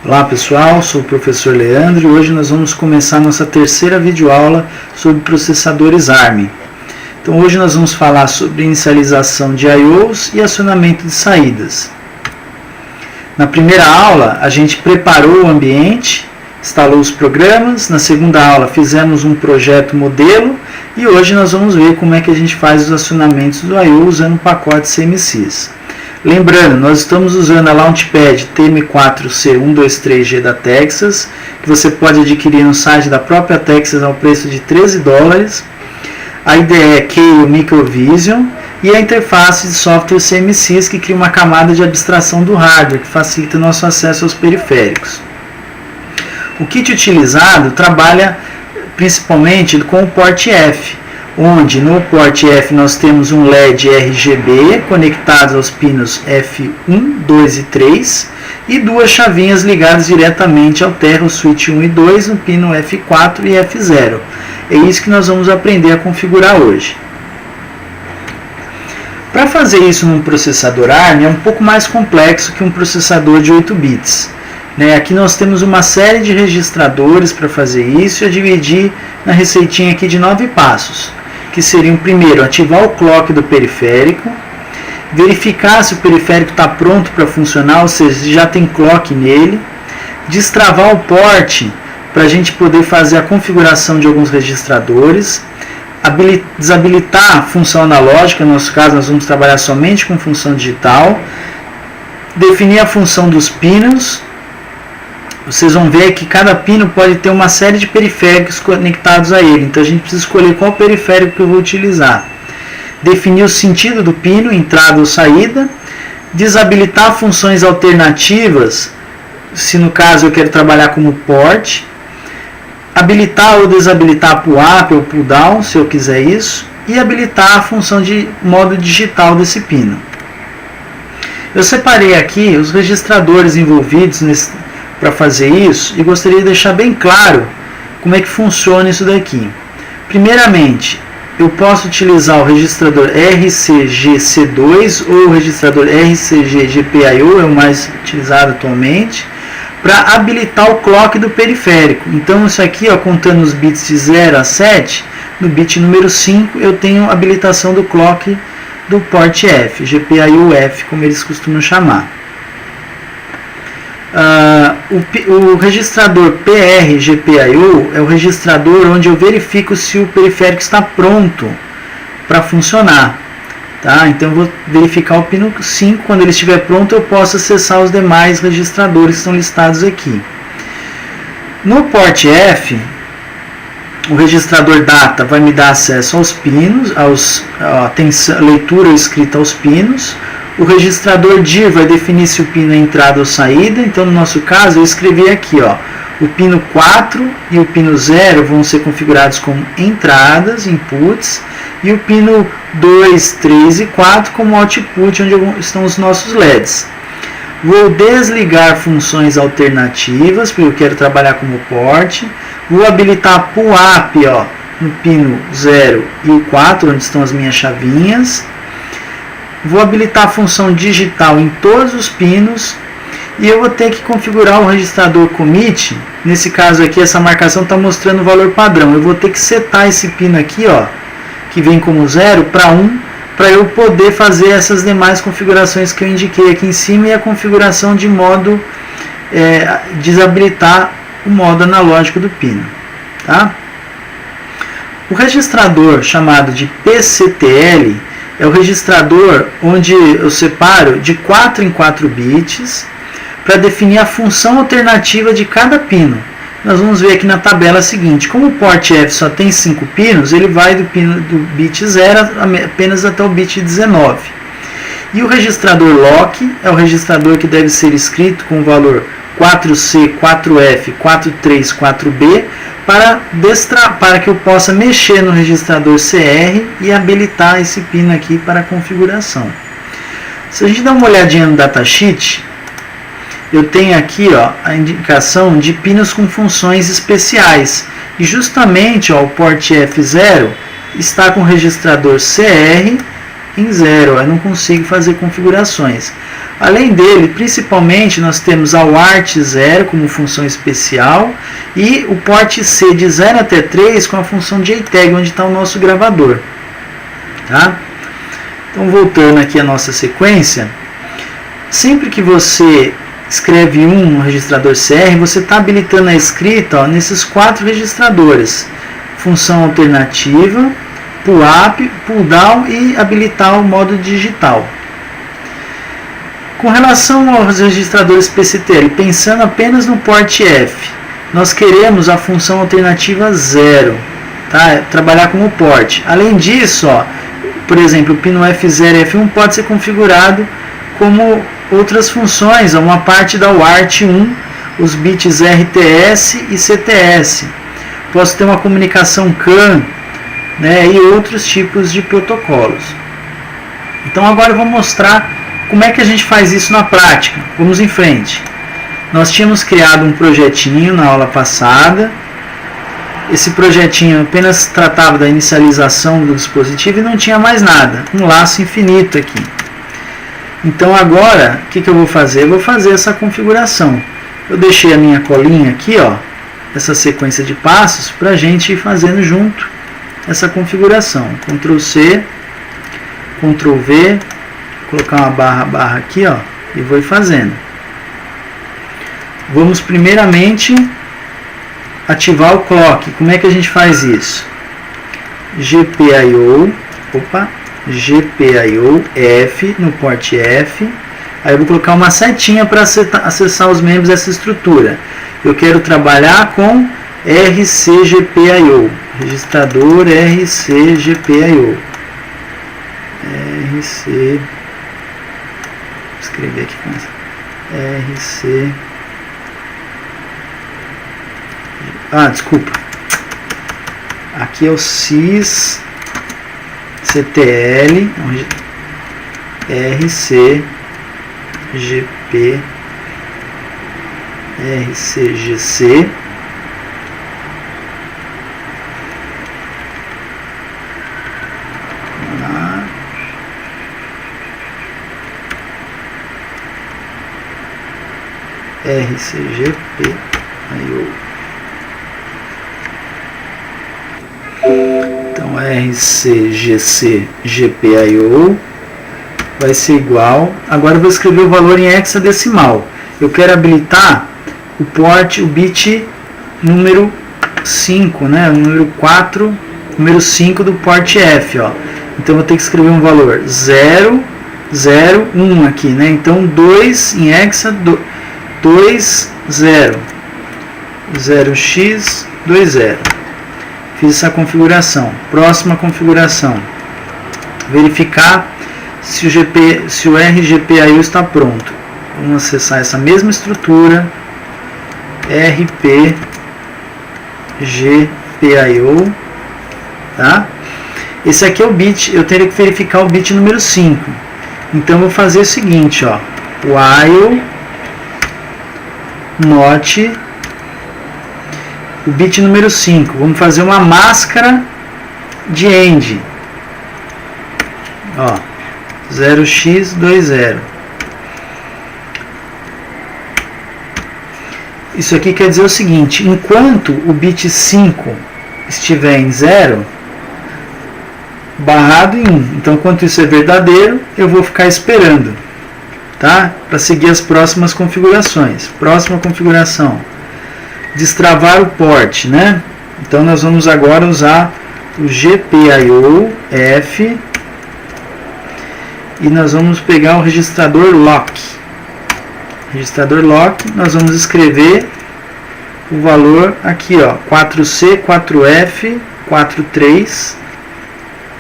Olá pessoal, sou o professor Leandro e hoje nós vamos começar nossa terceira videoaula sobre processadores ARM. Então hoje nós vamos falar sobre inicialização de I/Os e acionamento de saídas. Na primeira aula a gente preparou o ambiente, instalou os programas, na segunda aula fizemos um projeto modelo e hoje nós vamos ver como é que a gente faz os acionamentos do I/O usando o pacote CMSIS. Lembrando, nós estamos usando a Launchpad TM4C123G da Texas, que você pode adquirir no site da própria Texas ao preço de $13. A IDE é Keio Microvision e a interface de software CMSIS, que cria uma camada de abstração do hardware, que facilita o nosso acesso aos periféricos. O kit utilizado trabalha principalmente com o port F, onde no port F nós temos um LED RGB conectado aos pinos F1, 2 e 3 e duas chavinhas ligadas diretamente ao Terro Switch 1 e 2 no pino F4 e F0. É isso que nós vamos aprender a configurar hoje. Para fazer isso num processador ARM é um pouco mais complexo que um processador de 8 bits. Aqui nós temos uma série de registradores para fazer isso e eu dividi na receitinha aqui de 9 passos. Que seriam, primeiro, ativar o clock do periférico, verificar se o periférico está pronto para funcionar, ou seja, se já tem clock nele, destravar o port para a gente poder fazer a configuração de alguns registradores, desabilitar a função analógica, no nosso caso nós vamos trabalhar somente com função digital, definir a função dos pinos. Vocês vão ver que cada pino pode ter uma série de periféricos conectados a ele. Então a gente precisa escolher qual periférico que eu vou utilizar. Definir o sentido do pino, entrada ou saída. Desabilitar funções alternativas, se no caso eu quero trabalhar como port. Habilitar ou desabilitar pull-up ou pull-down, se eu quiser isso. E habilitar a função de modo digital desse pino. Eu separei aqui os registradores envolvidos para fazer isso e gostaria de deixar bem claro como é que funciona isso daqui. Primeiramente, eu posso utilizar o registrador RCGC2 ou o registrador RCGGPIO, é o mais utilizado atualmente, para habilitar o clock do periférico. Então isso aqui, contando os bits de 0 a 7, no bit número 5 eu tenho habilitação do clock do port F, GPIO-F, como eles costumam chamar. O registrador PR-GPIO é o registrador onde eu verifico se o periférico está pronto para funcionar. Tá? Então eu vou verificar o pino 5, quando ele estiver pronto eu posso acessar os demais registradores que estão listados aqui. No port F, o registrador data vai me dar acesso aos pinos, leitura ou escrita aos pinos. O registrador DIR vai definir se o pino é entrada ou saída. Então, no nosso caso, eu escrevi aqui, o pino 4 e o pino 0 vão ser configurados como entradas, inputs, e o pino 2, 3 e 4 como output, onde estão os nossos LEDs. Vou desligar funções alternativas, porque eu quero trabalhar como port. Vou habilitar pull-up no pino 0 e o 4, onde estão as minhas chavinhas. Vou habilitar a função digital em todos os pinos e eu vou ter que configurar o registrador commit. Nesse caso aqui, essa marcação está mostrando o valor padrão. Eu vou ter que setar esse pino aqui, que vem como 0, para 1, para eu poder fazer essas demais configurações que eu indiquei aqui em cima e a configuração de modo desabilitar o modo analógico do pino. Tá? O registrador chamado de PCTL é o registrador onde eu separo de 4 em 4 bits para definir a função alternativa de cada pino. Nós vamos ver aqui na tabela seguinte, como o port F só tem 5 pinos, ele vai do bit 0 apenas até o bit 19. E o registrador lock é o registrador que deve ser escrito com o valor 4C, 4F, 43, 4B, para que eu possa mexer no registrador CR e habilitar esse pino aqui para configuração. Se a gente dá uma olhadinha no datasheet, eu tenho aqui a indicação de pinos com funções especiais. E justamente o port F0 está com o registrador CR em 0, eu não consigo fazer configurações. Além dele, principalmente, nós temos a UART 0 como função especial e o port C de 0 até 3 com a função JTAG, onde está o nosso gravador. Tá? Então, voltando aqui à nossa sequência, sempre que você escreve no registrador CR, você está habilitando a escrita nesses 4 registradores. Função alternativa, pull up, pull down e habilitar o modo digital. Com relação aos registradores PCTL, pensando apenas no port F, nós queremos a função alternativa 0, tá? Trabalhar como port. Além disso, ó, por exemplo, o pino F0 e F1 pode ser configurado como outras funções, uma parte da UART 1, os bits RTS e CTS. Posso ter uma comunicação CAN, né, e outros tipos de protocolos. Então agora eu vou mostrar como é que a gente faz isso na prática. Vamos em frente. Nós tínhamos criado um projetinho na aula passada. Esse projetinho apenas tratava da inicialização do dispositivo e não tinha mais nada. Um laço infinito aqui. Então agora, o que eu vou fazer? Eu vou fazer essa configuração. Eu deixei a minha colinha aqui, ó, essa sequência de passos, para a gente ir fazendo junto essa configuração. Ctrl C, Ctrl V, colocar uma barra aqui, ó, e vou ir fazendo. Vamos primeiramente ativar o clock. Como é que a gente faz isso? GPIO, GPIO F no port F. Aí eu vou colocar uma setinha para acessar os membros dessa estrutura. Eu quero trabalhar com RCGPIO, registrador RCGPIO. RC, vou escrever aqui com RC. Desculpa. Aqui é o CIS CTL RCGP RCGC RCGPIO. Então RCGC GPIO vai ser igual. Agora eu vou escrever o valor em hexadecimal. Eu quero habilitar o bit número 5, né? O número 4, número 5 do port F, ó. Então eu vou ter que escrever um valor 0, 0, 1 aqui, né? Então 2 em hexa, 2, 0, 0x, 2, 0. Fiz essa configuração. Próxima configuração. Verificar se o RGPIO está pronto. Vamos acessar essa mesma estrutura. RPGPIO. Tá? Esse aqui é o bit. Eu teria que verificar o bit número 5. Então eu vou fazer o seguinte, ó. While not o bit número 5. Vamos fazer uma máscara de end. Ó, 0x20. Isso aqui quer dizer o seguinte: enquanto o bit 5 estiver em 0, barrado em 1. Então, enquanto isso é verdadeiro, eu vou ficar esperando, tá? Para seguir as próximas configurações. Próxima configuração: destravar o port, né? Então nós vamos agora usar o GPIO F e nós vamos pegar o registrador lock. Registrador lock, nós vamos escrever o valor aqui, ó, 4C, 4F, 43,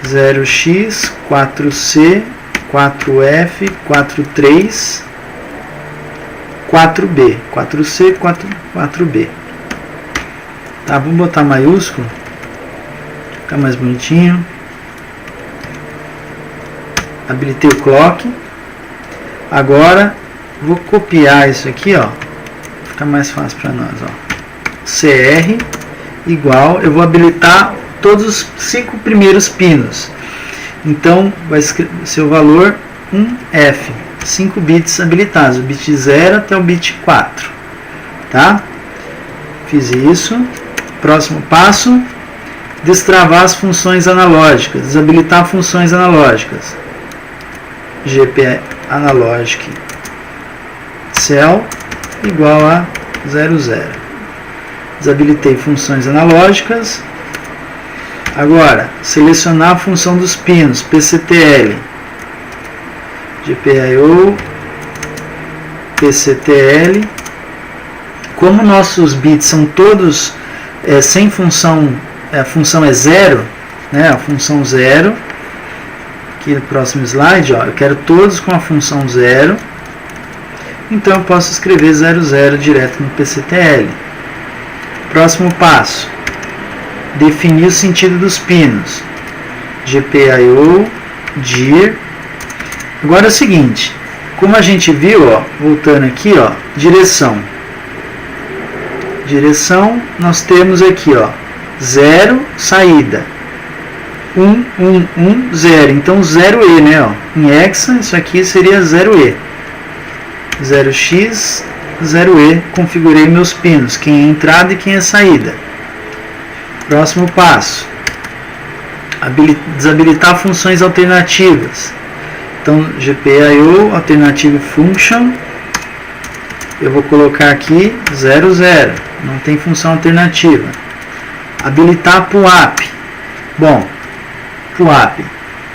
0x, 4C, 4F, 43, 4B, 4C, 4B. Tá, vamos botar maiúsculo, ficar mais bonitinho. Habilitei o clock. Agora vou copiar isso aqui, ó, fica mais fácil para nós, ó. CR igual, eu vou habilitar todos os 5 primeiros pinos. Então vai ser o valor 1F, 5 bits habilitados, o bit 0 até o bit 4, tá? Fiz isso. Próximo passo, destravar as funções analógicas, desabilitar funções analógicas. GP Analogic Cell igual a 00. Desabilitei funções analógicas. Agora, selecionar a função dos pinos, PCTL. GPIO, PCTL. Como nossos bits são todos sem função, a função é 0, né, a função 0. Aqui no próximo slide, ó, eu quero todos com a função 0. Então eu posso escrever 00 direto no PCTL. Próximo passo, definir o sentido dos pinos. GPIO, DIR. Agora é o seguinte, como a gente viu, ó, voltando aqui, ó, direção. Direção, nós temos aqui, ó, 0, saída. 1, 1, 1, 0. Então 0E, né, ó. Em hexa, isso aqui seria 0E. 0x, 0E. Configurei meus pinos, quem é entrada e quem é saída. Próximo passo, desabilitar funções alternativas. Então GPIO, alternative function, eu vou colocar aqui 00, não tem função alternativa. Habilitar PUAP. Bom, PUAP,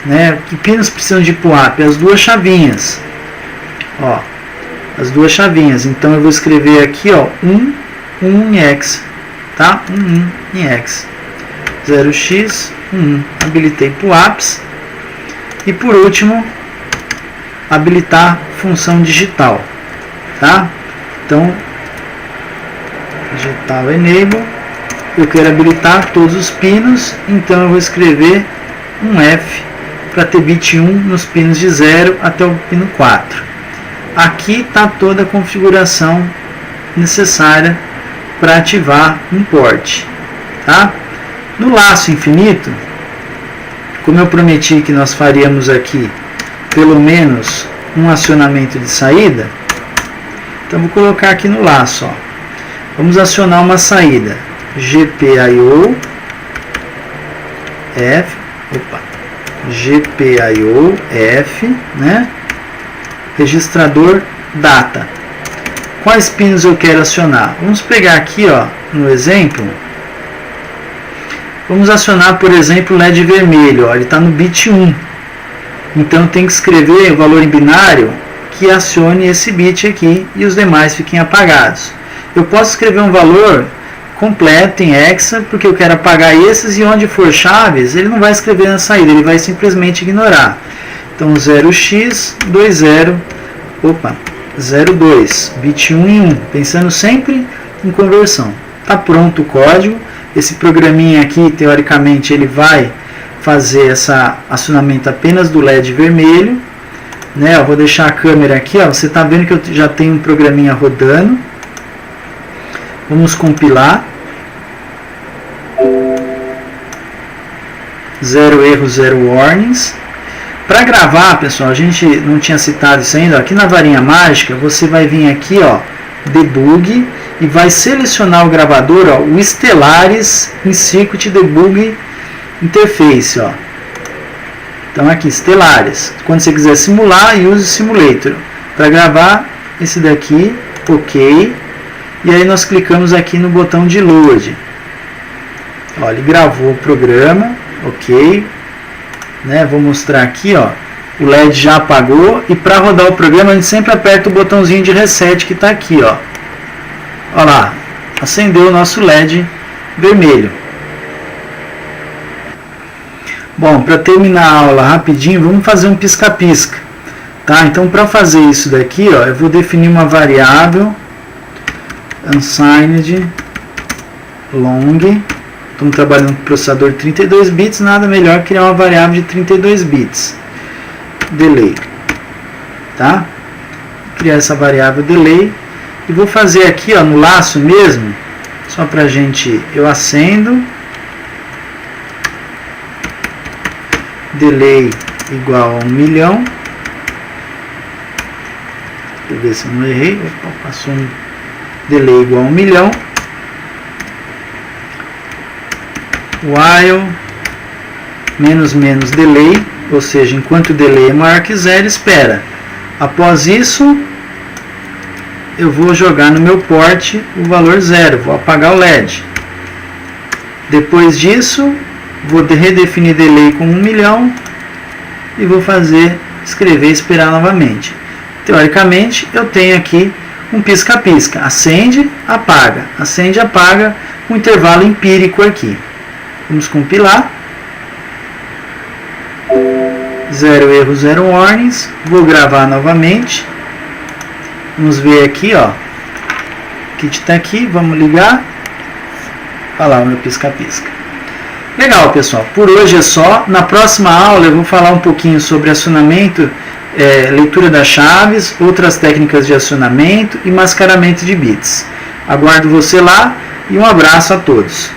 né? Que pinos precisam de PUAP? As duas chavinhas, ó, as duas chavinhas. Então eu vou escrever aqui, ó, 1 em hexa, tá? 1 em hexa. 0x, 1. Habilitei PUAPs. E por último, habilitar função digital, tá? Então, digital enable. Eu quero habilitar todos os pinos, então eu vou escrever um F para ter bit 1 nos pinos de 0 até o pino 4. Aqui está toda a configuração necessária para ativar um port, tá? No laço infinito, como eu prometi que nós faríamos aqui pelo menos um acionamento de saída, então vou colocar aqui no laço, ó. Vamos acionar uma saída. GPIO F, GPIO F, né? Registrador data. Quais pinos eu quero acionar? Vamos pegar aqui, ó, no exemplo. Vamos acionar, por exemplo, o LED vermelho, ó, ele está no bit 1. Então tem que escrever o valor em binário que acione esse bit aqui e os demais fiquem apagados. Eu posso escrever um valor completo em hexa, porque eu quero apagar esses, e onde for chaves, ele não vai escrever na saída, ele vai simplesmente ignorar. Então 0x, 20, 02, bit 1 em 1, pensando sempre em conversão. Está pronto o código. Esse programinha aqui, teoricamente, ele vai fazer esse acionamento apenas do LED vermelho, né? Eu vou deixar a câmera aqui, ó. Você está vendo que eu já tenho um programinha rodando. Vamos compilar. 0 erros, 0 warnings. Para gravar, pessoal, a gente não tinha citado isso ainda. Aqui na varinha mágica, você vai vir aqui, ó, debug, e vai selecionar o gravador, ó, o Stellaris in Circuit Debug Interface, ó. Então aqui, Stellaris. Quando você quiser simular, use o Simulator. Para gravar, esse daqui, OK. E aí nós clicamos aqui no botão de Load. Ó, ele gravou o programa, OK. Né? Vou mostrar aqui, ó. O LED já apagou, e para rodar o programa a gente sempre aperta o botãozinho de reset que está aqui, ó. Olha lá, acendeu o nosso LED vermelho. Bom, para terminar a aula rapidinho, vamos fazer um pisca-pisca, tá? Então, para fazer isso daqui, ó, eu vou definir uma variável unsigned long. Estamos trabalhando com processador 32 bits, nada melhor que criar uma variável de 32 bits. Delay, tá? Criar essa variável delay. E vou fazer aqui, ó, no laço mesmo, só pra gente, eu acendo, delay igual a 1 milhão. Deixa eu ver se eu não errei. Passou um delay igual a 1 milhão. While menos delay, ou seja, enquanto o delay é maior que 0, espera. Após isso, eu vou jogar no meu port o valor 0, vou apagar o LED. Depois disso, vou redefinir delay com 1 milhão e vou escrever e esperar novamente. Teoricamente, eu tenho aqui um pisca-pisca, acende, apaga, um intervalo empírico aqui. Vamos compilar. 0 erro, 0 warnings. Vou gravar novamente. Vamos ver aqui, ó. O kit está aqui, vamos ligar. Olha lá o meu pisca-pisca. Legal, pessoal. Por hoje é só. Na próxima aula eu vou falar um pouquinho sobre acionamento, leitura das chaves, outras técnicas de acionamento e mascaramento de bits. Aguardo você lá e um abraço a todos.